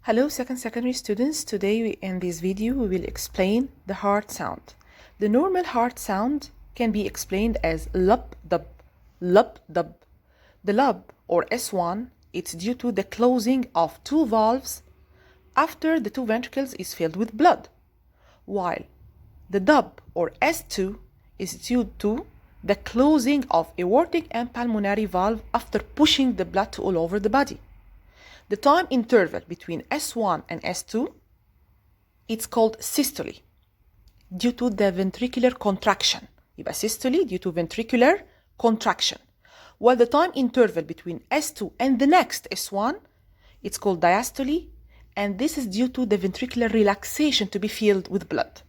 Hello, secondary students. Today in this video we will explain the heart sound. The normal heart sound can be explained as lub dub, lub dub. The lub or S1, it's due to the closing of two valves after the two ventricles is filled with blood, while the dub or S2 is due to the closing of aortic and pulmonary valve after pushing the blood all over the body. The time interval between S1 and S2, it's called systole due to the ventricular contraction. يبقى systole due to ventricular contraction. While the time interval between S2 and the next S1, it's called diastole, and this is due to the ventricular relaxation to be filled with blood.